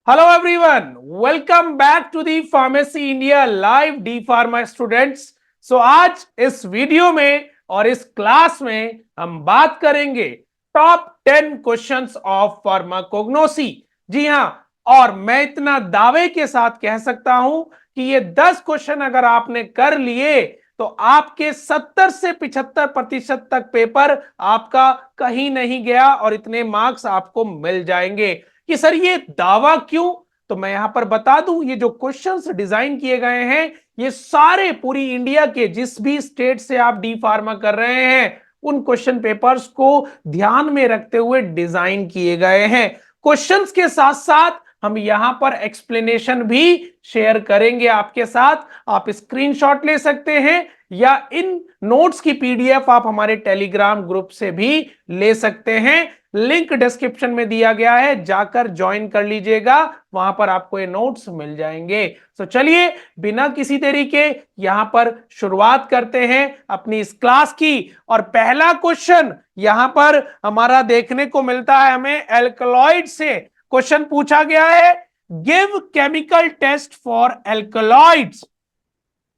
Hello everyone, welcome back to the pharmacy India live D pharma students. So आज इस video में और इस क्लास में हम बात करेंगे टॉप 10 क्वेश्चंस ऑफ फार्माकोग्नोसी। जी हां, और मैं इतना दावे के साथ कह सकता हूं कि ये 10 क्वेश्चन अगर आपने कर लिए तो आपके 70 से 75% तक पेपर आपका कहीं नहीं गया और इतने मार्क्स आपको मिल जाएंगे। कि सर ये दावा क्यों, तो मैं यहां पर बता दूं, ये जो क्वेश्चंस डिजाइन किए गए हैं ये सारे पूरी इंडिया के जिस भी स्टेट से आप डी फार्मा कर रहे हैं उन क्वेश्चन पेपर्स को ध्यान में रखते हुए डिजाइन किए गए हैं। क्वेश्चंस के साथ साथ हम यहां पर एक्सप्लेनेशन भी शेयर करेंगे आपके साथ। आप स्क्रीनशॉट ले सकते हैं या इन नोट्स की पीडीएफ आप हमारे टेलीग्राम ग्रुप से भी ले सकते हैं। लिंक डिस्क्रिप्शन में दिया गया है, जाकर ज्वाइन कर लीजिएगा, वहां पर आपको ये नोट्स मिल जाएंगे। तो चलिए बिना किसी देरी के यहां पर शुरुआत करते हैं अपनी इस क्लास की। और पहला क्वेश्चन यहां पर हमारा देखने को मिलता है, हमें एल्कलॉइड से क्वेश्चन पूछा गया है। Give chemical test for alkaloids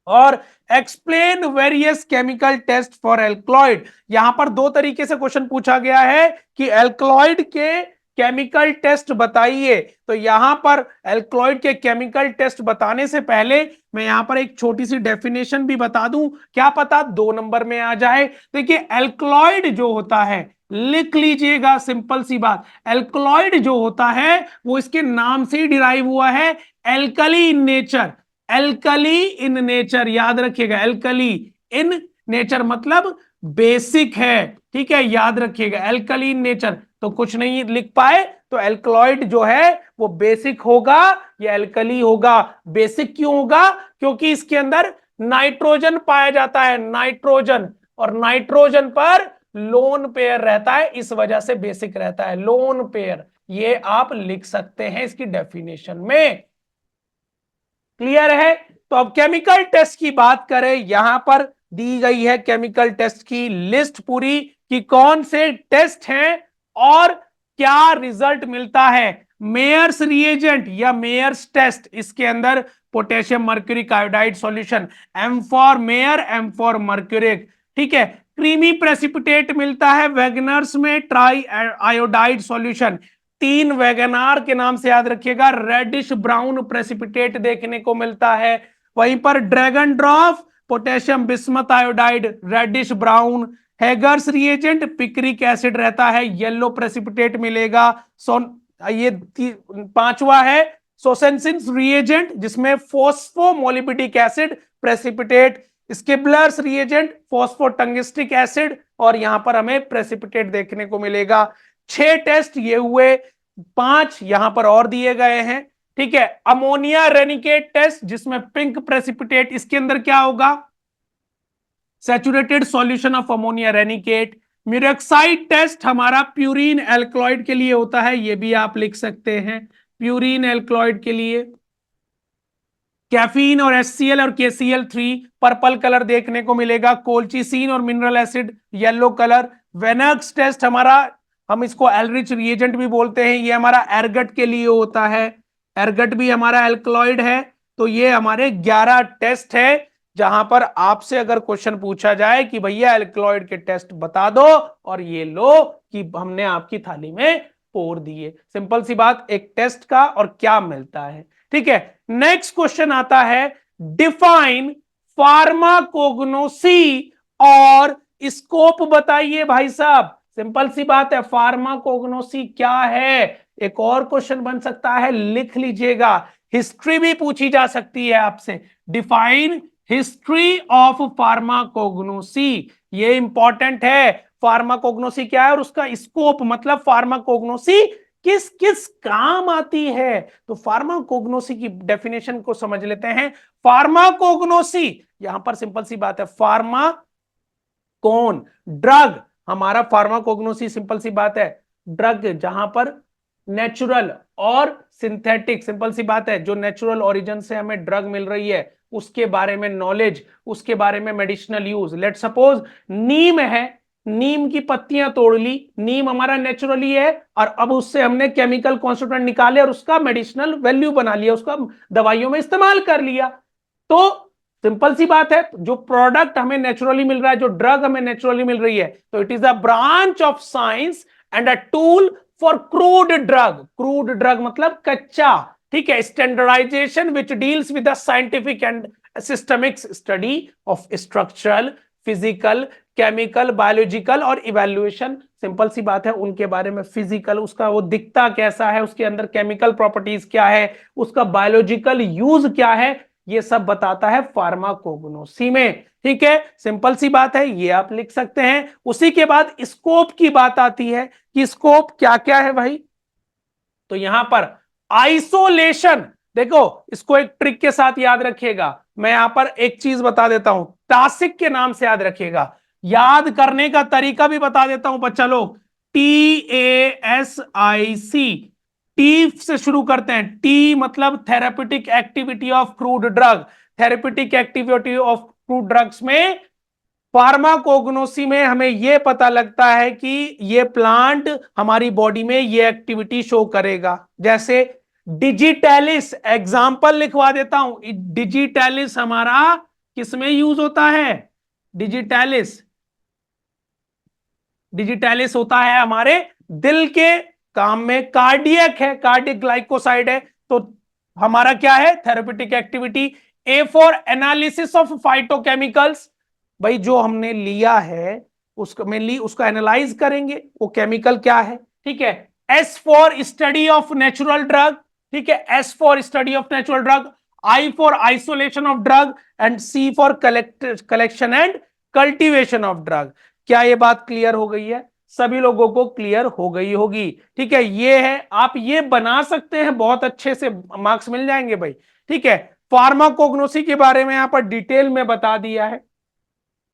और explain various chemical test for alkaloid. यहां पर दो तरीके से क्वेश्चन पूछा गया है कि एल्कलॉइड के केमिकल टेस्ट बताइए। तो यहां पर एल्कलॉइड के केमिकल टेस्ट बताने से पहले मैं यहां पर एक छोटी सी डेफिनेशन भी बता दूं, क्या पता 2 नंबर में आ जाए। देखिए एल्कलॉइड जो होता है, लिख लीजिएगा, सिंपल सी बात, एल्कलॉइड जो होता है वो इसके नाम से ही डिराइव हुआ है, alkali in nature. Alkali in nature, याद रखिएगा, एल्कली इन नेचर मतलब बेसिक है, ठीक है, याद रखिएगा, एल्कली इन नेचर। तो कुछ नहीं लिख पाए तो एल्कलॉइड जो है वो बेसिक होगा या एल्कली होगा। बेसिक क्यों होगा? क्योंकि इसके अंदर नाइट्रोजन पाया जाता है, नाइट्रोजन, और नाइट्रोजन पर लोन पेयर रहता है, इस वजह से बेसिक रहता है, लोन पेयर। ये आप लिख सकते हैं इसकी डेफिनेशन में। क्लियर है? तो अब केमिकल टेस्ट की बात करें, यहां पर दी गई है केमिकल टेस्ट की लिस्ट पूरी कि कौन से टेस्ट हैं और क्या रिजल्ट मिलता है। मेयर्स रिएजेंट या मेयर्स टेस्ट, इसके अंदर potassium mercuric iodide solution, M for Mayer, M for mercuric, ठीक है। क्रीमी प्रेसिपिटेट मिलता है वैगनर्स में, ट्राई आयोडाइड सॉल्यूशन। 3 वैगनार के नाम से याद रखिएगा, रेडिश ब्राउन प्रेसिपिटेट देखने को मिलता है। वहीं पर Dragendorff, potassium bismuth iodide, reddish brown. Hager's reagent, picric acid रहता है, येलो प्रेसिपिटेट मिलेगा। ये 5वां है सोसेंसिन्स रिएजेंट, जिसमें फोस्फोमोलिबिडिक एसिड प्रेसिपिटेट। स्किबलर्स रिएजेंट, फोस्फोटंगिस्टिक एसिड, और यहां पर हमें प्रेसिपिटेट देखने को मिलेगा। 6 टेस्ट ये हुए, 5 यहां पर और दिए गए हैं, ठीक है। अमोनिया रेनिकेट टेस्ट, जिसमें पिंक प्रेसिपिटेट, इसके अंदर क्या होगा? Saturated solution of ammonia reineckate. Murexide test हमारा प्यूरिन एल्कलॉइड के लिए होता है, ये भी आप लिख सकते हैं, प्यूरिन एल्कलॉइड के लिए। कैफीन और HCl और KCl3 पर्पल कलर देखने को मिलेगा। कोल्चिसिन और मिनरल एसिड येलो कलर। वेनक्स टेस्ट हमारा, हम इसको एलरिच रिएजेंट भी बोलते हैं, ये हमारा एर्गट के लिए होता है, एर्गट भी हमारा एल्कलॉइड है। तो ये हमारे 11 टेस्ट है जहां पर आपसे अगर क्वेश्चन पूछा जाए कि भैया एल्कलॉइड के टेस्ट बता दो, और ये लो कि हमने आपकी थाली में पोर दिए। सिंपल सी बात, एक टेस्ट का और क्या मिलता है, ठीक है। नेक्स्ट क्वेश्चन आता है, डिफाइन फार्माकोग्नोसी और स्कोप बताइए भाई साहब। सिंपल सी बात है, फार्माकोग्नोसी क्या है। एक और क्वेश्चन बन सकता है, लिख लीजिएगा, हिस्ट्री भी पूछी जा सकती है आपसे। डिफाइन हिस्ट्री ऑफ फार्माकोग्नोसी, ये इंपॉर्टेंट है। फार्माकोग्नोसी क्या है और उसका स्कोप, मतलब फार्माकोग्नोसी किस किस काम आती है। तो फार्माकोग्नोसी की डेफिनेशन को समझ लेते हैं। फार्माकोग्नोसी यहां पर सिंपल सी बात है, फार्मा कौन, ड्रग, हमारा फार्माकोग्नोसी सिंपल सी बात है, ड्रग जहां पर नेचुरल और सिंथेटिक, सिंपल सी बात है, जो नेचुरल ओरिजिन से हमें ड्रग मिल रही है उसके बारे में नॉलेज, उसके बारे में मेडिसिनल यूज। लेट सपोज नीम है, नीम की पत्तियां तोड़ ली, नीम हमारा नेचुरली है, और अब उससे हमने केमिकल कॉन्स्टिट्यूएंट निकाले और उसका मेडिसिनल वैल्यू बना लिया, उसका दवाइयों में इस्तेमाल कर लिया। तो सिंपल सी बात है, जो प्रोडक्ट हमें नेचुरली मिल रहा है, जो ड्रग हमें नेचुरली मिल रही है, तो it is a branch of science and a tool for crude drug. Crude drug मतलब कच्चा, ठीक है, standardisation which deals with the scientific and systemic study of structural, physical, chemical, biological और इवैल्यूएशन। सिंपल सी बात है, उनके बारे में फिजिकल, उसका वो दिखता कैसा है, उसके अंदर केमिकल प्रॉपर्टीज क्या है, उसका बायोलॉजिकल यूज क्या है, ये सब बताता है फार्माकोग्नोसी में। ठीक है, सिंपल सी बात है, ये आप लिख सकते हैं। उसी के बाद स्कोप की बात आती है कि स्कोप क्या क्या है भाई। तो यहां पर आइसोलेशन, देखो इसको एक ट्रिक के साथ याद रखिएगा। मैं यहां पर एक चीज बता देता हूं, टासिक के नाम से याद रखिएगा। याद करने का तरीका भी बता देता हूं बच्चा लोग। TASIC, टी से शुरू करते हैं। टी मतलब therapeutic activity of crude drug. Therapeutic activity of crude drugs में, फार्माकोग्नोसी में हमें यह पता लगता है कि ये प्लांट हमारी बॉडी में ये एक्टिविटी शो करेगा। जैसे डिजिटैलिस, एग्जांपल लिखवा देता हूं। डिजिटैलिस हमारा किसमें यूज होता है? डिजिटैलिस, डिजिटैलिस होता है हमारे दिल के काम में। कार्डियक है, कार्डियक ग्लाइकोसाइड है। तो हमारा क्या है? Therapeutic activity. A for analysis of phytochemicals, भाई जो हमने लिया है उसको मेनली उसको एनालाइज करेंगे, वो केमिकल क्या है। ठीक है। S for study of natural drug, ठीक है, S for study of natural drug. I for isolation of drug and C for collection and cultivation of drug. क्या ये बात क्लियर हो गई है? सभी लोगों को क्लियर हो गई होगी। ठीक है, ये है, आप ये बना सकते हैं, बहुत अच्छे से मार्क्स मिल जाएंगे भाई। ठीक है, फार्माकोग्नोसी के बारे में यहां पर डिटेल में बता दिया है,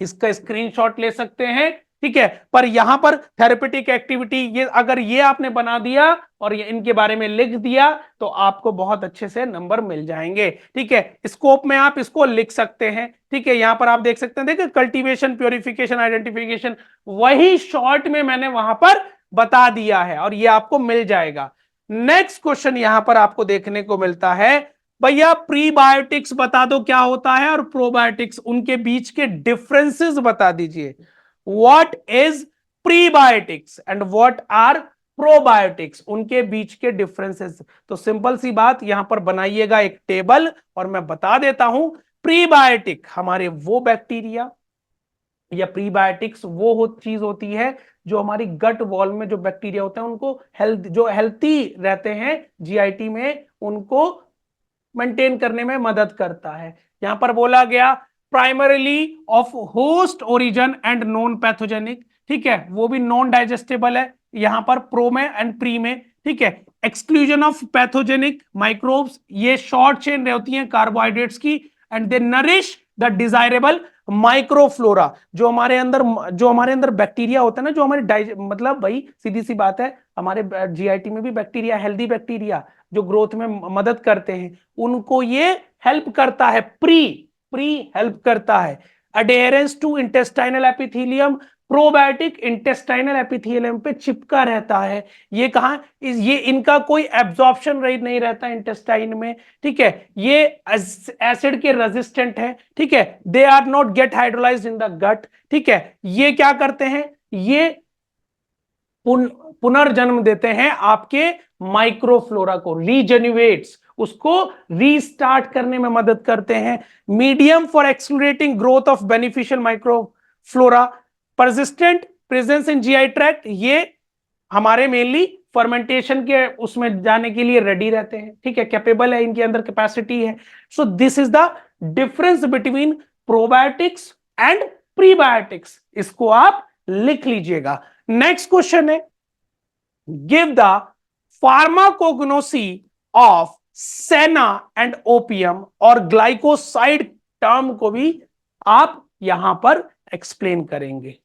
इसका स्क्रीनशॉट ले सकते हैं। ठीक है, पर यहां पर थेरेपेटिक एक्टिविटी, ये अगर ये आपने बना दिया और ये इनके बारे में लिख दिया तो आपको बहुत अच्छे से नंबर मिल जाएंगे। ठीक है, स्कोप में आप इसको लिख सकते हैं। ठीक है, यहां पर आप देख सकते हैं, देखिए कल्टीवेशन, प्योरिफिकेशन, आइडेंटिफिकेशन, वही शॉर्ट में मैंने वहां पर बता दिया है और ये आपको मिल जाएगा। नेक्स्ट क्वेश्चन यहां पर आपको देखने को मिलता है, भैया प्रीबायोटिक्स बता दो क्या होता है, और प्रोबायोटिक्स, उनके बीच के डिफरेंसेस बता दीजिए। What is prebiotics and what are probiotics, उनके बीच के डिफरेंसेस। तो सिंपल सी बात, यहां पर बनाइएगा एक टेबल और मैं बता देता हूं। प्रीबायोटिक हमारे वो बैक्टीरिया या प्रीबायोटिक्स वो चीज होती है जो हमारी गट वॉल में जो बैक्टीरिया होते हैं उनको जो हेल्थी रहते हैं जीआईटी में, उनको मेंटेन करने में मदद करता है। यहां पर बोला गया primarily of host origin and non pathogenic, ठीक है, वो भी नॉन डाइजेस्टेबल है यहां पर प्रो में एंड प्री में। ठीक है, एक्सक्लूजन ऑफ पैथोजेनिक माइक्रोब्स, ये शॉर्ट चेन होती हैं कार्बोहाइड्रेट्स की, and they nourish the desirable microflora. जो हमारे अंदर बैक्टीरिया होता है ना, जो हमारे मतलब भाई सीधी सी बात है, हमारे जीआईटी में भी बैक्टीरिया, हेल्दी बैक्टीरिया जो ग्रोथ में मदद करते हैं, उनको ये हेल्प करता है। प्री प्री हेल्प करता है। Adherence to intestinal epithelium, probiotic intestinal epithelium पे चिपका रहता है। ये कहां, ये इनका कोई एब्जॉर्प्शन रेट नहीं रहता इंटेस्टाइन में। ठीक है, ये एसिड के रेजिस्टेंट है। ठीक है, they are not get hydrolysed in the gut. ठीक है, ये क्या करते हैं, ये पुनर्जन्म देते हैं आपके माइक्रोफ्लोरा को, रीजेन्युएट्स, उसको रीस्टार्ट करने में मदद करते हैं। Medium for accelerating growth of beneficial microflora. Persistent presence in GI tract, ये हमारे मेनली फर्मेंटेशन के उसमें जाने के लिए रेडी रहते हैं। ठीक है, कैपेबल है, इनके अंदर कैपेसिटी है। So this is the difference between probiotics and prebiotics, इसको आप लिख लीजिएगा। नेक्स्ट क्वेश्चन है, गिव द फार्माकोग्नोसी ऑफ सेना एंड ओपियम, और ग्लाइकोसाइड टर्म को भी आप यहां पर एक्सप्लेन करेंगे।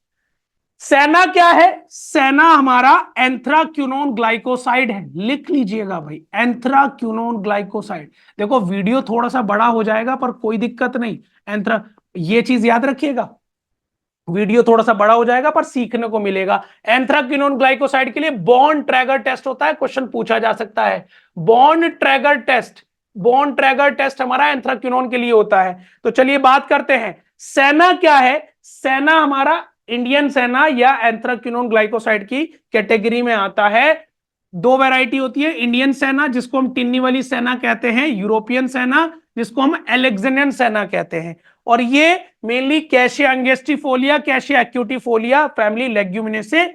सेना क्या है? सेना हमारा एंथ्राक्विनोन ग्लाइकोसाइड है, लिख लीजिएगा भाई, एंथ्राक्विनोन ग्लाइकोसाइड। देखो वीडियो थोड़ा सा बड़ा हो जाएगा पर कोई दिक्कत नहीं, एंथ्रा, ये चीज याद रखिएगा। वीडियो थोड़ा सा बड़ा हो जाएगा पर सीखने को मिलेगा। एंथ्राक्विनोन ग्लाइकोसाइड के लिए बॉन्ड ट्रैगर टेस्ट होता है, क्वेश्चन पूछा जा सकता है। बॉन्ड ट्रैगर टेस्ट हमारा एंथ्राक्विनोन के लिए होता है। तो चलिए बात करते हैं, सेना क्या है। सेना हमारा इंडियन सेना या एंथ्राक्विनोन ग्लाइकोसाइड की कैटेगरी में आता है। दो वैरायटी होती है, इंडियन सेना जिसको हम टिन्नी वाली सेना कहते हैं, यूरोपियन सेना जिसको हम एलेक्जेंड्रियन सेना कहते हैं। और ये मेनली कैशिया अंगेस्टिफोलिया, कैशिया एक्यूटिफोलिया फैमिली लेग्यूमिनेसे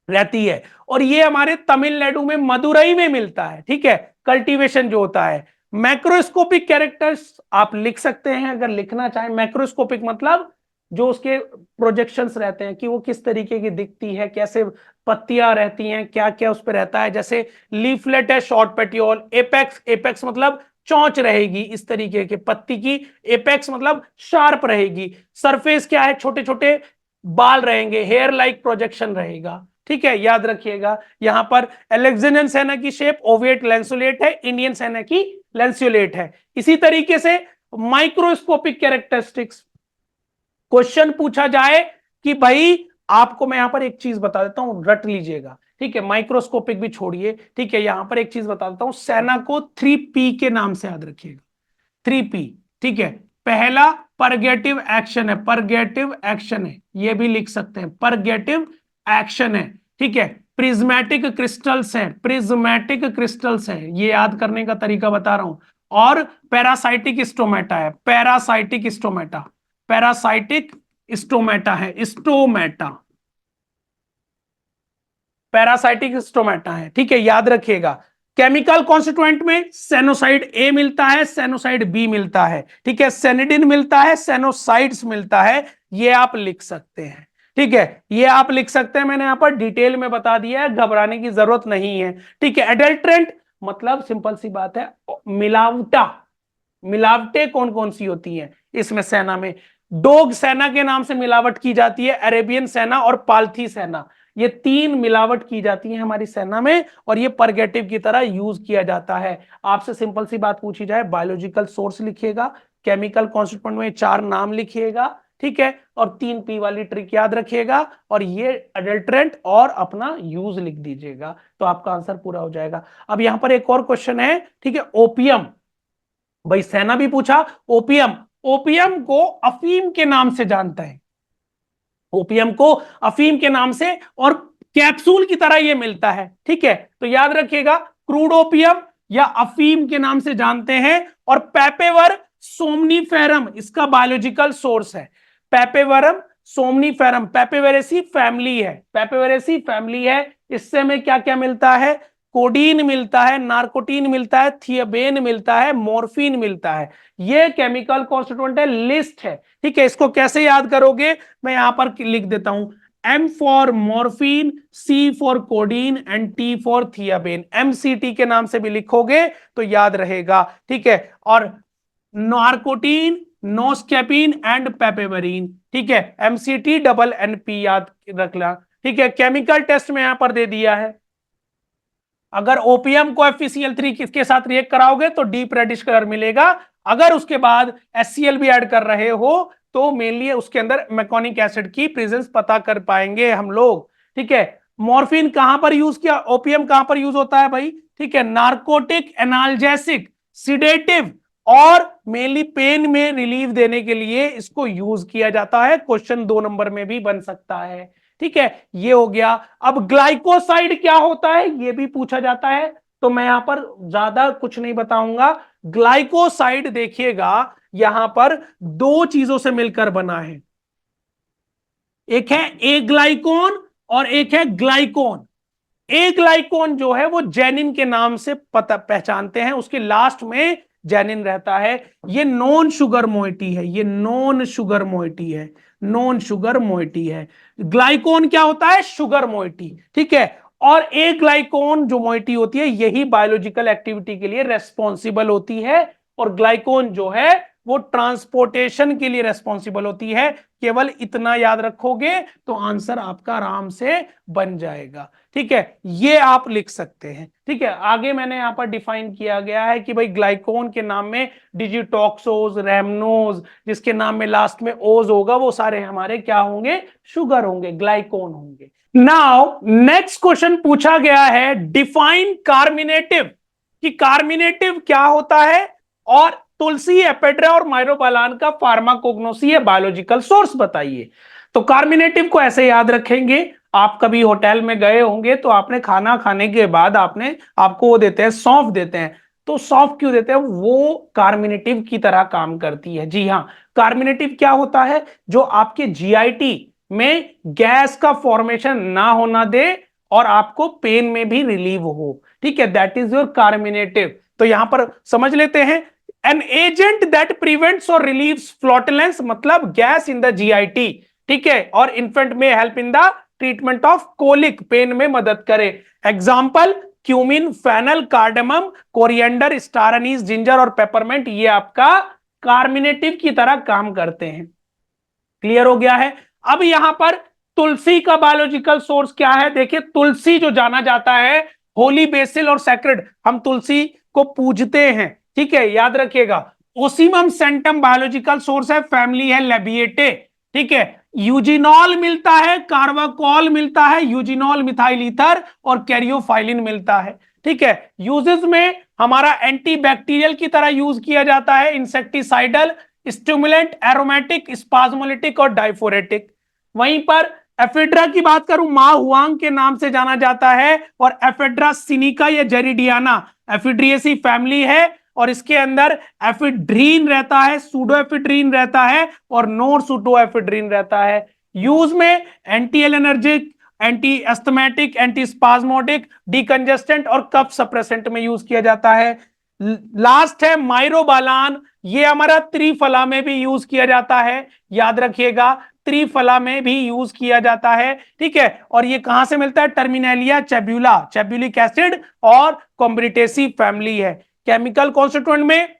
रहती है। और ये हमारे तमिलनाडु में मदुरई में मिलता है, ठीक है, कल्टीवेशन जो होता है। मैक्रोस्कोपिक कैरेक्टर्स आप लिख सकते हैं अगर लिखना चाहें। मैक्रोस्कोपिक मतलब जो उसके प्रोजेक्शंस रहते हैं कि वो किस तरीके की दिखती है, कैसे पत्तियां रहती हैं, क्या क्या उस पर रहता है। जैसे लीफलेट है शॉर्ट पेटियोल, एपेक्स, एपेक्स मतलब चौंच रहेगी इस तरीके के पत्ती की, एपेक्स मतलब शार्प रहेगी। सरफेस क्या है, छोटे छोटे बाल रहेंगे, हेयर लाइक प्रोजेक्शन रहेगा, ठीक है, याद रखिएगा। यहां पर अलेक्जेंड्रियन सेना की शेप ओवेट लैंसुलेट है, इंडियन सेना की लैंसुलेट है। इसी तरीके से माइक्रोस्कोपिक कैरेक्टरिस्टिक्स, क्वेश्चन पूछा जाए कि भाई आपको, मैं यहां पर एक चीज बता देता हूं, रट लीजिएगा, ठीक है, माइक्रोस्कोपिक भी छोड़िए, ठीक है। यहां पर एक चीज बता देता हूं, सेना को 3P के नाम से याद रखिएगा, 3P, ठीक है। पहला परगेटिव एक्शन है, परगेटिव एक्शन है, ये भी लिख सकते हैं, परगेटिव एक्शन है, ठीक है। प्रिज्मेटिक क्रिस्टल्स है, प्रिज्मेटिक क्रिस्टल्स है, ये याद करने का तरीका बता रहा हूं। और पैरासाइटिक स्टोमेटा है, पैरासाइटिक स्टोमेटा, पैरासाइटिक स्टोमेटा है, स्टोमेटा, पैरासाइटिक स्टोमेटा है, ठीक है, याद रखिएगा। केमिकल कॉन्स्टिट्यूएंट में सेनोसाइड ए मिलता है, सेनोसाइड बी मिलता है, ठीक है, सेनिडिन मिलता है, सेनोसाइड्स मिलता है, ये आप लिख सकते हैं, ठीक है, ये आप लिख सकते हैं। मैंने यहां पर डिटेल में बता दिया है, घबराने की जरूरत नहीं है, ठीक है। एडल्ट्रेंट मतलब सिंपल सी बात है, मिलावटा, मिलावटें कौन कौन सी होती हैं इसमें सेना में। डोग सेना के नाम से मिलावट की जाती है, अरेबियन सेना और पालथी सेना, ये तीन मिलावट की जाती है हमारी सेना में, और ये परगेटिव की तरह यूज किया जाता है। आपसे सिंपल सी बात पूछी जाए, बायोलॉजिकल सोर्स लिखिएगा, केमिकल कॉन्स्टिट्यूएंट में 4 नाम लिखिएगा, ठीक है, और 3P वाली ट्रिक याद रखिएगा, और ये अडल्ट्रेंट और अपना यूज लिख दीजिएगा, तो आपका आंसर पूरा हो जाएगा। अब यहां पर एक और क्वेश्चन है, ठीक है, ओपियम, भाई सेना भी पूछा, ओपियम, ओपियम को अफीम के नाम से जानता है, ओपियम को अफीम के नाम से, और कैप्सूल की तरह ये मिलता है, ठीक है। तो याद रखिएगा, क्रूड ओपियम या अफीम के नाम से जानते हैं। और पेपेवर सोमनीफेरम इसका बायोलॉजिकल सोर्स है, पेपेवरम सोमनीफेरम, पेपेवेरेसी फैमिली है, पेपेवेरेसी फैमिली है। इससे में क्या क्या मिलता है, कोडीन मिलता है, नार्कोटीन मिलता है, थियाबेन मिलता है, मॉर्फिन मिलता है। ये केमिकल कॉन्स्टिट्यूएंट है, लिस्ट है, ठीक है। इसको कैसे याद करोगे, मैं यहां पर लिख देता हूं, M for morphine, C for codeine and T for thebaine, MCT के नाम से भी लिखोगे तो याद रहेगा, ठीक है। और नार्कोटीन, नोस्केपिन एंड पेपेवरीन, ठीक है, MCT डबल NP याद रखना, ठीक है। केमिकल टेस्ट में यहां पर दे दिया है, अगर ओपीएम को FeCl3 किसके साथ रिएक्ट कराओगे तो डीप रेडिश कलर मिलेगा। अगर उसके बाद HCl भी ऐड कर रहे हो तो मेनली उसके अंदर मैकोनिक एसिड की प्रेजेंस पता कर पाएंगे हम लोग, ठीक है। मॉर्फिन कहां पर यूज किया, ओपीएम कहां पर यूज होता है भाई, ठीक है, नार्कोटिक, एनाल्जेसिक, सिडेटिव और मेनली पेन में रिलीफ देने के लिए इसको यूज किया जाता है। क्वेश्चन 2 नंबर में भी बन सकता है, ठीक है, ये हो गया। अब ग्लाइकोसाइड क्या होता है ये भी पूछा जाता है, तो मैं यहां पर ज्यादा कुछ नहीं बताऊंगा। ग्लाइकोसाइड देखिएगा, यहां पर 2 चीजों से मिलकर बना है, एक है ए ग्लाइकोन और एक है ग्लाइकोन। ए ग्लाइकोन जो है वो जेनिन के नाम से पता पहचानते हैं, उसके लास्ट में जेनिन रहता है। ये नॉन शुगर मोइटी है, ये नॉन शुगर मोइटी है, नॉन शुगर मोइटी है। ग्लाइकोन क्या होता है, शुगर मोइटी, ठीक है। और ए ग्लाइकोन जो मोइटी होती है यही बायोलॉजिकल एक्टिविटी के लिए रेस्पॉन्सिबल होती है, और ग्लाइकोन जो है वो ट्रांसपोर्टेशन के लिए रेस्पॉन्सिबल होती है। केवल इतना याद रखोगे तो आंसर आपका आराम से बन जाएगा। ठीक है, ये आप लिख सकते हैं। ठीक है, आगे मैंने यहां पर डिफाइन किया गया है कि भाई ग्लाइकोन के नाम में डिजिटॉक्सोज, रेमनोज, जिसके नाम में लास्ट में ओज होगा, वो सारे हमारे क्या होंगे? शुगर होंगे, ग्लाइकोन होंगे। नाउ नेक्स्ट क्वेश्चन पूछा गया है, डिफाइन कार्मिनेटिव, कि कार्मिनेटिव क्या होता है, और तुलसी, एपेड्रा और माइरोबालान का फार्माकोग्नोसी या बायोलॉजिकल सोर्स बताइए। तो कार्मिनेटिव को ऐसे याद रखेंगे, आप कभी होटल में गए होंगे तो आपने खाना खाने के बाद आपको वो देते हैं, सौंफ देते हैं। तो सौंफ क्यों देते हैं? वो कार्मिनेटिव की तरह काम करती है। जी हाँ, कार्मिनेटिव क्या होता है? जो आपके जीआईटी में गैस का फॉर्मेशन ना होना दे और आपको पेन में भी रिलीव हो। ठीक है, दैट इज योर कार्मिनेटिव। तो यहां पर समझ लेते हैं, एन एजेंट दैट प्रिवेंट्स और रिलीव्स फ्लॉटुलेंस, मतलब गैस इन द जीआईटी। ठीक है, और इन्फेंट में help in the treatment of colic, pain में मदद करे। Example, cumin, fennel, cardamom, coriander, star anise, ginger और पेपरमेंट, ये आपका कार्मिनेटिव की तरह काम करते हैं। क्लियर हो गया है? अब यहां पर तुलसी का बायोलॉजिकल सोर्स क्या है? देखिए, तुलसी जो जाना जाता है होली, बेसिल और सैक्रेड, हम तुलसी को पूजते हैं। ठीक है, याद रखिएगा। ओसिमम सेंटम बायोलॉजिकल सोर्स है, फैमिली है लेबिएटे। ठीक है, यूजिनॉल मिलता है, कार्बाकॉल मिलता है, यूजिनॉल मिथाइल ईथर और कैरियोफाइलिन मिलता है। ठीक है, यूजेस में हमारा एंटीबैक्टीरियल की तरह यूज किया जाता है, इंसेक्टिसाइडल, स्टिमुलेंट, एरोमेटिक, स्पाज्मोलिटिक और डाइफोरेटिक। वहीं पर एफेड्रा की बात करूं, माहुआंग के नाम से जाना जाता है, और एफेड्रा सिनिका या जेरिडियाना एफिड्रिएसी फैमिली है, और इसके अंदर एफिड्रीन रहता है, सूडो एफिड्रीन रहता है और नॉन सूडो एफिड्रीन रहता है। यूज में anti allergic, anti asthmatic, anti spasmodic, decongestant और कफ सप्रेसेंट में यूज किया जाता है। लास्ट है माइरोबालान, ये हमारा त्रिफला में भी यूज किया जाता है, याद रखिएगा, त्रिफला में भी यूज किया जाता है। ठीक है, और ये कहां से मिलता है? टर्मिनेलिया चेब्यूला, चेब्यूलिक एसिड और कॉम्ब्रिटेसी फैमिली है। केमिकल कॉन्स्टिट्यूएंट में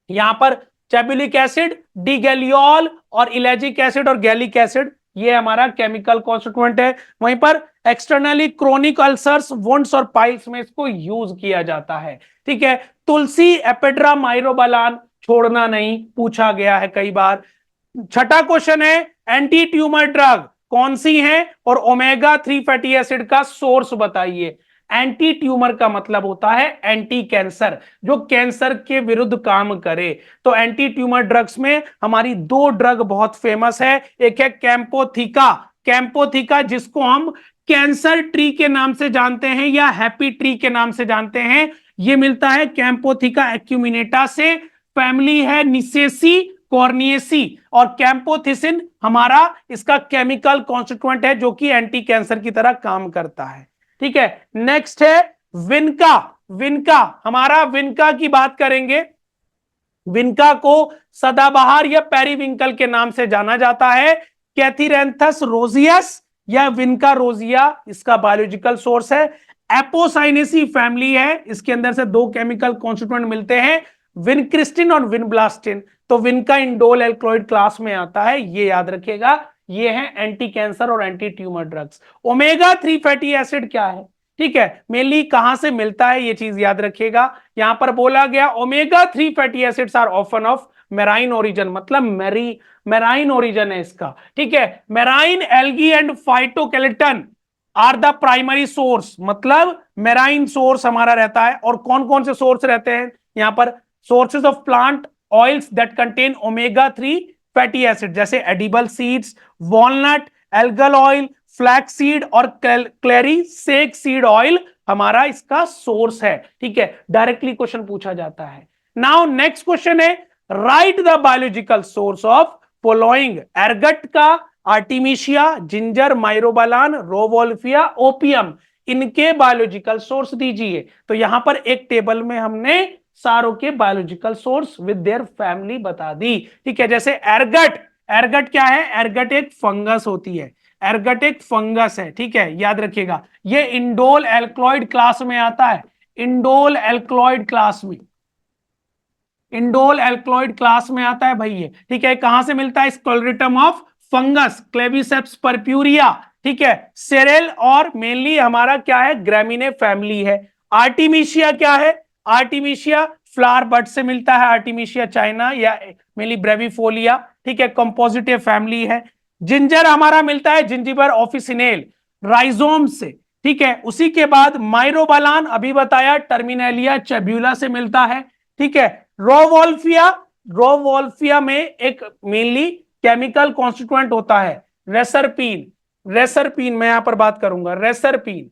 यहां पर चेब्यूलिक एसिड, डिगैलियोल और इलेजिक एसिड और गैलिक एसिड, ये हमारा केमिकल कॉन्स्टिट्यूएंट है। वहीं पर एक्सटर्नली क्रोनिक अल्सर्स, वुंड्स और पाइल्स में इसको यूज किया जाता है। ठीक है, तुलसी, एपेड्रा, माइरोबालान छोड़ना नहीं, पूछा गया है कई बार। छठा क्वेश्चन है, एंटी ट्यूमर ड्रग कौन सी है और ओमेगा 3 फैटी एसिड का सोर्स बताइए। एंटी ट्यूमर का मतलब होता है एंटी कैंसर, जो कैंसर के विरुद्ध काम करे। तो एंटी ट्यूमर ड्रग्स में हमारी दो ड्रग बहुत फेमस है, एक है कैंपोथिका, कैंपोथिका जिसको हम कैंसर ट्री के नाम से जानते हैं या हैप्पी ट्री के नाम से जानते हैं। ये मिलता है कैंपोथिका एक्यूमिनेटा से, फैमिली है निसेसी कॉर्निएसी, और कैंपोथिसिन हमारा इसका केमिकल कॉन्स्टिट्यूएंट है जो कि एंटी कैंसर की तरह काम करता है। ठीक है, नेक्स्ट है विनका, विनका हमारा, विनका की बात करेंगे। विनका को सदाबहार या पेरीविंकल के नाम से जाना जाता है। कैथीरेंथस रोजियस या विनका रोजिया इसका बायोलॉजिकल सोर्स है। एपोसाइनेसी फैमिली है, इसके अंदर से दो केमिकल कॉन्स्टिट्यूएंट मिलते हैं, विनक्रिस्टिन और विनब्लास्टिन। तो विनका इंडोल एल्कलॉइड क्लास में आता है, ये याद रखिएगा। ये है एंटी कैंसर और anti tumour drugs. Omega 3 fatty acid क्या है? ठीक है, मेनली कहां से मिलता है ये चीज याद रखिएगा। यहां पर बोला गया omega 3 fatty acids are often of marine origin, मतलब मेराइन ओरिजिन है इसका। ठीक है, marine algae and phytoplankton are the primary source, मतलब मेराइन सोर्स हमारा रहता है। और कौन कौन से सोर्स रहते हैं यहां पर? Sources of plant oils that contain omega 3 fatty acid, जैसे edible seeds, walnut, algal oil, flax seed और क्लेरी सेक सीड ऑयल हमारा इसका सोर्स है। ठीक है, डायरेक्टली क्वेश्चन पूछा जाता है। नाउ नेक्स्ट क्वेश्चन है, right the biological source of following. एर्गट का, आर्टिमिशिया, जिंजर, माइरोबालान, रोवोल्फिया, ओपियम, इनके बायोलॉजिकल सोर्स दीजिए। तो यहां पर एक टेबल में हमने सारों के biological source with their family बता दी। ठीक है, जैसे एर्गट, एर्गट क्या है? एर्गट एक फंगस होती है, एर्गट एक फंगस है। ठीक है, याद रखिएगा, ये इंडोल एल्कलॉइड क्लास में आता है, इंडोल एल्कलॉइड क्लास में, इंडोल एल्कलॉइड क्लास में आता है भाई ये, ठीक है। कहां से मिलता है? Sclerotium of fungus, Claviceps purpurea, ठीक है। सेरेल और मेनली हमारा क्या है? ग्रामीने फैमिली है। आर्टिमिशिया क्या है? आर्टिमिशिया फ्लावर बर्ड से मिलता है, आर्टिमिशिया चाइना या मेनली ब्रेविफोलिया, ठीक है। कंपोजिटिव फैमिली है। जिंजर हमारा मिलता है जिंजिबर ऑफिसिनेल, राइजोम से, ठीक है। उसी के बाद माइरोबालान अभी बताया टर्मिनेलिया चेब्यूला से मिलता है, ठीक है। रोवोल्फिया, रोवोल्फिया में एक मेनली केमिकल कॉन्स्टिट्यूएंट होता है रेसरपीन, रेसरपीन मैं यहां पर बात करूंगा, रेसरपीन,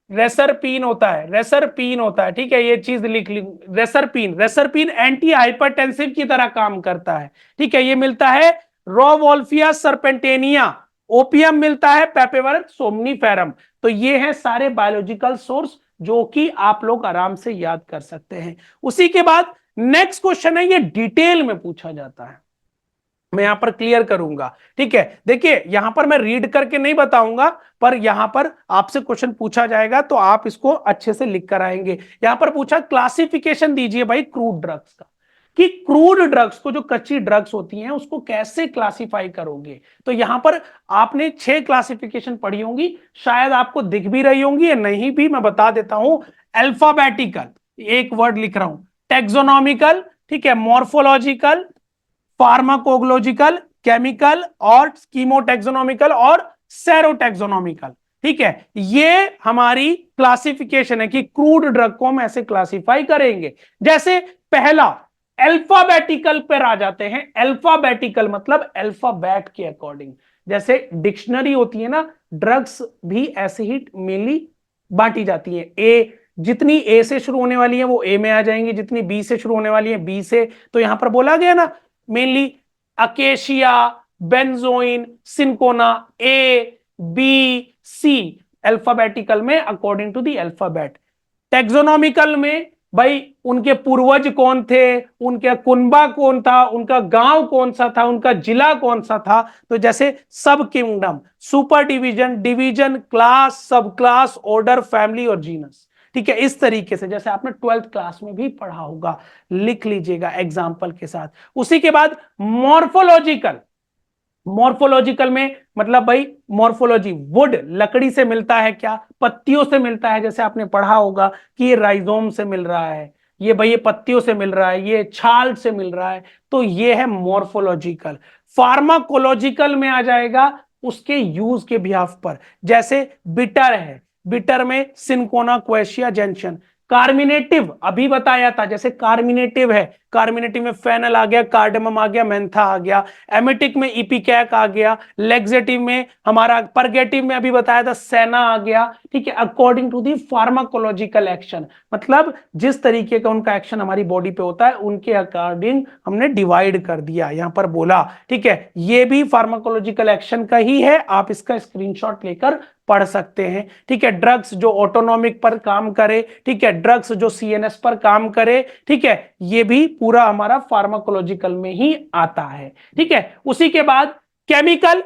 रेसरपीन होता है, रेसरपीन होता है, ठीक है। ये चीज लिख ली, रेसरपीन, रेसरपीन एंटी हाइपरटेंसिव की तरह काम करता है, ठीक है। ये मिलता है रोवोल्फिया सर्पेंटेनिया। ओपियम मिलता है पेपेवर सोमनीफेरम। तो ये है सारे बायोलॉजिकल सोर्स जो कि आप लोग आराम से याद कर सकते हैं। उसी के बाद नेक्स्ट क्वेश्चन है, ये डिटेल में पूछा जाता है, मैं यहां पर क्लियर करूंगा, ठीक है। देखिए यहां पर मैं रीड करके नहीं बताऊंगा, पर यहां पर आपसे क्वेश्चन पूछा जाएगा तो आप इसको अच्छे से लिख कर आएंगे। यहां पर पूछा क्लासिफिकेशन दीजिए भाई क्रूड ड्रग्स का, कि क्रूड ड्रग्स को, जो कच्ची ड्रग्स होती हैं उसको कैसे क्लासिफाई करोगे। तो यहां पर आपने 6 क्लासिफिकेशन पढ़ी होंगी, शायद आपको दिख भी रही होंगी या नहीं भी, मैं बता देता हूं। अल्फाबेटिकल, एक वर्ड लिख रहा हूं, टेक्सोनॉमिकल, ठीक है, मॉर्फोलॉजिकल, फार्माकोलॉजिकल, केमिकल और कीमोटेक्सोनॉमिकल और सेरोटेक्सोनॉमिकल, ठीक है। ये हमारी क्लासिफिकेशन है कि क्रूड ड्रग को हम ऐसे क्लासिफाई करेंगे। जैसे पहला अल्फाबेटिकल पर आ जाते हैं, अल्फाबेटिकल मतलब अल्फाबेट के अकॉर्डिंग, जैसे डिक्शनरी होती है ना, ड्रग्स भी ऐसे ही मेनली बांटी जाती है। ए, जितनी ए से शुरू होने वाली है वो ए में आ जाएंगी, जितनी बी से शुरू होने वाली है बी से। तो यहां पर बोला गया ना mainly acacia, benzoin, cinchona, A B C, alphabetical में according to the alphabet. Taxonomical में भाई उनके पूर्वज कौन थे, उनका कुनबा कौन था, उनका गांव कौन सा था, उनका जिला कौन सा था। तो जैसे सब kingdom, super division, division, class, सब क्लास, ऑर्डर, फैमिली और जीनस, ठीक है। इस तरीके से जैसे आपने 12th क्लास में भी पढ़ा होगा, लिख लीजिएगा एग्जाम्पल के साथ। उसी के बाद मॉर्फोलॉजिकल, मॉर्फोलॉजिकल में मतलब भाई मॉर्फोलॉजी, वुड लकड़ी से मिलता है क्या? पत्तियों से मिलता है, जैसे आपने पढ़ा होगा कि ये राइजोम से मिल रहा है, ये भाई ये पत्तियों से मिल रहा है, ये छाल से मिल रहा है, तो ये है मॉर्फोलॉजिकल। फार्माकोलॉजिकल में आ जाएगा उसके यूज के बिहाफ पर, जैसे बिटर है, बिटर में सिंकोना, क्वेशिया, जेंशन। कार्मिनेटिव अभी बताया था, जैसे कार्मिनेटिव है, कार्मिनेटिव में फेनल आ गया, कार्डेमम आ गया, मेंथा आ गया। एमिटिक में इपिकैक आ गया, लेक्सेटिव में हमारा, परगेटिव में अभी बताया था सेना आ गया, ठीक है। According to the pharmacological action, मतलब जिस तरीके का उनका एक्शन हमारी बॉडी पे होता है उनके अकॉर्डिंग हमने डिवाइड कर दिया, यहां पर बोला, ठीक है। ये भी फार्माकोलॉजिकल एक्शन का ही है, आप इसका स्क्रीनशॉट लेकर पढ़ सकते हैं, ठीक है। ड्रग्स जो ऑटोनॉमिक पर काम करे, ठीक है, ड्रग्स जो सीएनएस पर काम करे, ठीक है, ये भी पूरा हमारा फार्माकोलॉजिकल में ही आता है, ठीक है। उसी के बाद केमिकल,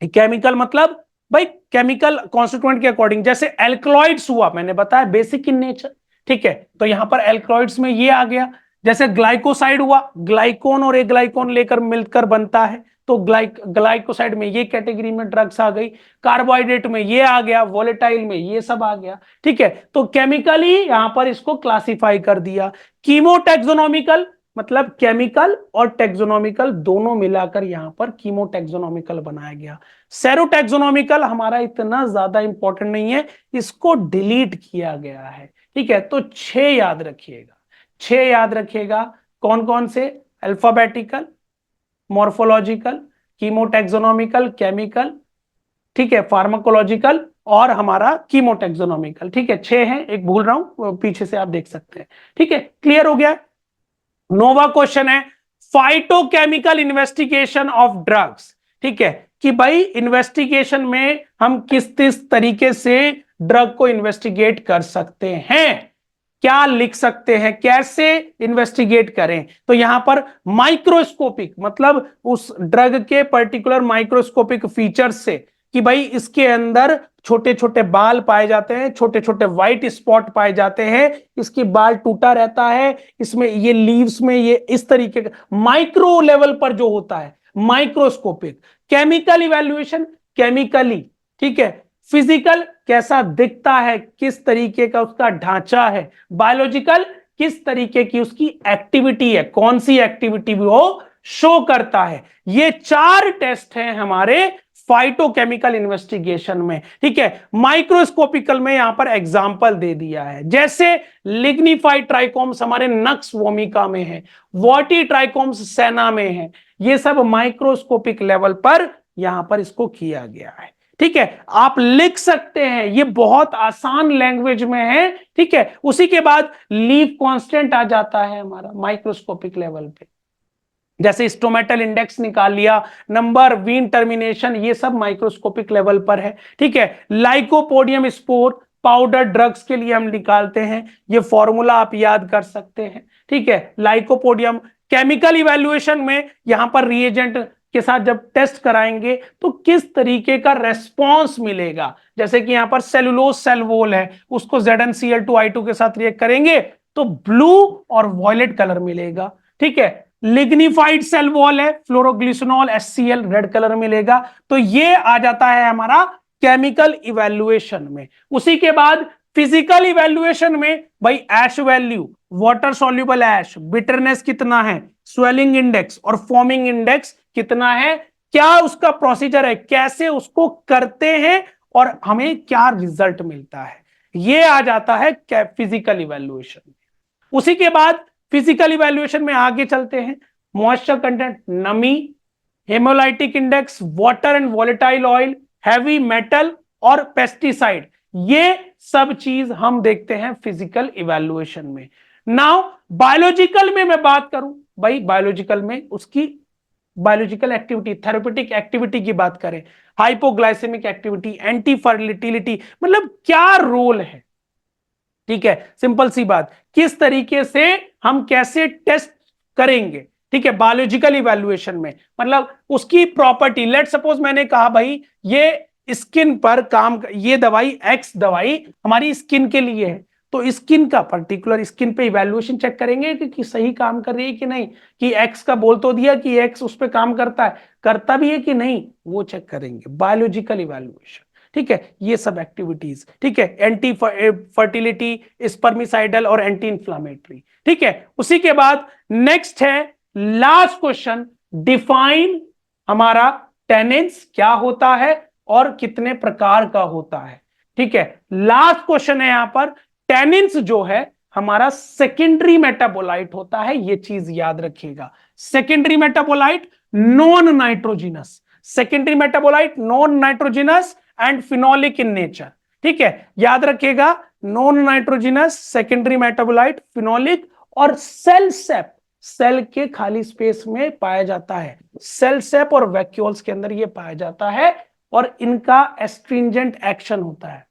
केमिकल मतलब भाई केमिकल कॉन्स्टिट्यूएंट के अकॉर्डिंग, जैसे एल्कलॉइड्स हुआ, मैंने बताया बेसिक इन नेचर, ठीक है। तो यहां पर एल्कलॉइड्स में ये आ गया, जैसे ग्लाइकोसाइड हुआ, ग्लाइकोन और एक ग्लाइकोन लेकर मिलकर बनता है, तो ग्लाइकोसाइड में ये कैटेगरी में ड्रग्स आ गई। कार्बोहाइड्रेट में ये आ गया, वोलेटाइल में ये सब आ गया, ठीक है। तो केमिकली यहां पर इसको क्लासिफाई कर दिया। कीमोटेक्सोनॉमिकल मतलब केमिकल और टेक्सोनॉमिकल दोनों मिलाकर यहां पर कीमोटेक्सोनॉमिकल बनाया गया। सेरोटेक्सोनॉमिकल हमारा इतना ज्यादा इंपॉर्टेंट नहीं है, इसको डिलीट किया गया है, ठीक है। तो 6 याद रखिएगा, 6 याद रखिएगा। कौन कौन से? अल्फाबेटिकल, मॉर्फोलॉजिकल, कीमोटेक्सोनॉमिकल, केमिकल, ठीक है, फार्माकोलॉजिकल और हमारा कीमोटेक्सोनॉमिकल, ठीक है। 6 हैं, एक भूल रहा हूं, पीछे से आप देख सकते हैं, ठीक है। क्लियर हो गया? नोवा क्वेश्चन है, फाइटोकेमिकल इन्वेस्टिगेशन ऑफ ड्रग्स, ठीक है, कि भाई इन्वेस्टिगेशन में हम किस किस तरीके से ड्रग को इन्वेस्टिगेट कर सकते हैं, क्या लिख सकते हैं, कैसे इन्वेस्टिगेट करें। तो यहां पर माइक्रोस्कोपिक मतलब उस ड्रग के पर्टिकुलर माइक्रोस्कोपिक फीचर्स से, कि भाई इसके अंदर छोटे छोटे बाल पाए जाते हैं, छोटे छोटे व्हाइट स्पॉट पाए जाते हैं, इसकी बाल टूटा रहता है, इसमें ये लीव्स में ये इस तरीके का माइक्रो लेवल पर जो होता है, माइक्रोस्कोपिक। केमिकल इवैल्यूएशन, केमिकली, ठीक है। फिजिकल, कैसा दिखता है, किस तरीके का उसका ढांचा है। बायोलॉजिकल, किस तरीके की उसकी एक्टिविटी है, कौन सी एक्टिविटी वो शो करता है। ये 4 टेस्ट हैं हमारे फाइटोकेमिकल इन्वेस्टिगेशन में, ठीक है। माइक्रोस्कोपिकल में यहां पर एग्जांपल दे दिया है, जैसे लिग्निफाइड ट्राइकोम्स हमारे नक्स वोमिका में है, वॉटी ट्राइकोम्स सेना में है। ये सब माइक्रोस्कोपिक लेवल पर यहां पर इसको किया गया है, ठीक है। आप लिख सकते हैं, ये बहुत आसान लैंग्वेज में है, ठीक है। उसी के बाद लीव कांस्टेंट आ जाता है हमारा माइक्रोस्कोपिक लेवल पे, जैसे स्टोमेटल इंडेक्स निकाल लिया, नंबर, वीन टर्मिनेशन, ये सब माइक्रोस्कोपिक लेवल पर है, ठीक है। लाइकोपोडियम स्पोर पाउडर ड्रग्स के लिए हम निकालते हैं, ये फॉर्मूला आप याद कर सकते हैं, ठीक है। लाइकोपोडियम केमिकल इवैल्यूएशन में यहां पर रिएजेंट के साथ जब टेस्ट कराएंगे तो किस तरीके का रेस्पॉन्स मिलेगा, जैसे कि यहां पर सेलुलोज सेल वॉल है, उसको ZnCl2I2 के साथ रिएक्ट करेंगे तो ब्लू और वॉयलेट कलर मिलेगा, ठीक है। लिग्निफाइड सेल वॉल है, फ्लोरोग्लिसनॉल HCl रेड कलर मिलेगा। तो ये आ जाता है हमारा केमिकल इवैल्यूएशन में। उसी के बाद फिजिकल इवैल्यूएशन में भाई ऐश वैल्यू, वाटर सॉल्युबल ऐश, बिटरनेस कितना है, स्वेलिंग इंडेक्स और फॉर्मिंग इंडेक्स कितना है, क्या उसका प्रोसीजर है, कैसे उसको करते हैं और हमें क्या रिजल्ट मिलता है, ये आ जाता है फिजिकल इवैल्यूएशन में। उसी के बाद फिजिकल इवैल्यूएशन में आगे चलते हैं, मॉइस्चर कंटेंट, नमी, hemolytic index, water and volatile oil, heavy metal और पेस्टिसाइड, ये सब चीज हम देखते हैं फिजिकल इवैल्यूएशन में। नाउ बायोलॉजिकल में मैं बात करूं, भाई बायोलॉजिकल में उसकी बायोलॉजिकल एक्टिविटी, थेरेप्यूटिक एक्टिविटी की बात करें, हाइपोग्लाइसेमिक एक्टिविटी, एंटी फर्टिलिटी, मतलब क्या रोल है, ठीक है। सिंपल सी बात, किस तरीके से हम कैसे टेस्ट करेंगे, ठीक है, बायोलॉजिकल इवैल्यूएशन में, मतलब उसकी प्रॉपर्टी। लेट सपोज मैंने कहा भाई ये स्किन पर काम, ये दवाई एक्स दवाई हमारी स्किन के लिए है, तो स्किन का पर्टिकुलर स्किन पे इवैल्यूएशन चेक करेंगे कि सही काम कर रही है कि नहीं, कि एक्स का बोल तो दिया कि एक्स उस पर काम करता है, करता भी है कि नहीं, वो चेक करेंगे, बायोलॉजिकल इवैल्यूएशन, ठीक है। ये सब एक्टिविटीज, ठीक है, एंटी फर्टिलिटी, स्पर्मिसाइडल और एंटी इंफ्लामेटरी, ठीक है। उसी के बाद नेक्स्ट है लास्ट क्वेश्चन, डिफाइन हमारा टेनिन्स क्या होता है और कितने प्रकार का होता है, ठीक है। लास्ट क्वेश्चन है यहां पर, टेनिन्स जो है हमारा सेकेंडरी मेटाबोलाइट होता है, ये चीज याद रखिएगा। Secondary metabolite non nitrogenous, secondary metabolite non nitrogenous and phenolic in nature, ठीक है, याद रखिएगा। Non nitrogenous, secondary metabolite, phenolic और सेल सेप, सेल के खाली स्पेस में पाया जाता है, सेल सेप और वैक्यूल्स के अंदर ये पाया जाता है, और इनका एस्ट्रिंजेंट एक्शन होता है,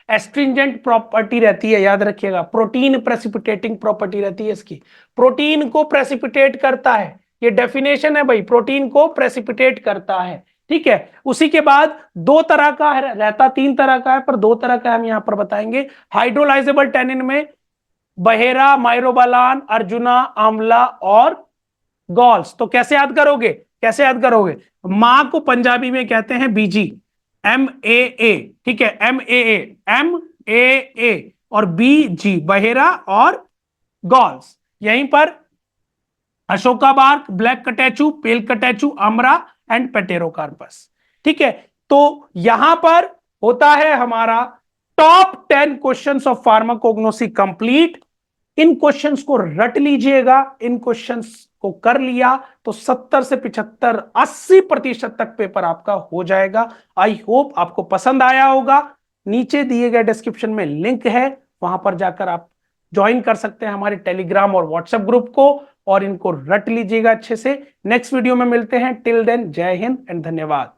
एस्ट्रिंजेंट प्रॉपर्टी रहती है, याद रखिएगा। प्रोटीन प्रेसिपिटेटिंग प्रॉपर्टी रहती है इसकी, प्रोटीन को प्रेसिपिटेट करता है, ये डेफिनेशन है भाई, प्रोटीन को प्रेसिपिटेट करता है, ठीक है। उसी के बाद 2 तरह का है, रहता 3 तरह का है पर 2 तरह का हम यहां पर बताएंगे। हाइड्रोलाइजेबल टेनिन में बहेरा, माइरोबालान, अर्जुना, आंवला और गॉल्स। तो कैसे याद करोगे, कैसे याद करोगे, मां को पंजाबी में कहते हैं बीजी, MAA, ठीक है, MAA और BG, बहेरा और गॉल्स। यहीं पर ashoka bark, black catechu, pale catechu, अमरा एंड पेटेरोकार्पस, ठीक है। तो यहां पर होता है हमारा top 10 questions of pharmacognosy complete. इन क्वेश्चंस को रट लीजिएगा, इन क्वेश्चंस को कर लिया तो 70 से 75 80% तक पेपर आपका हो जाएगा। आई होप आपको पसंद आया होगा। नीचे दिए गए डिस्क्रिप्शन में लिंक है, वहां पर जाकर आप ज्वाइन कर सकते हैं हमारे टेलीग्राम और व्हाट्सएप ग्रुप को, और इनको रट लीजिएगा अच्छे से। नेक्स्ट वीडियो में मिलते हैं, टिल देन जय हिंद एंड धन्यवाद।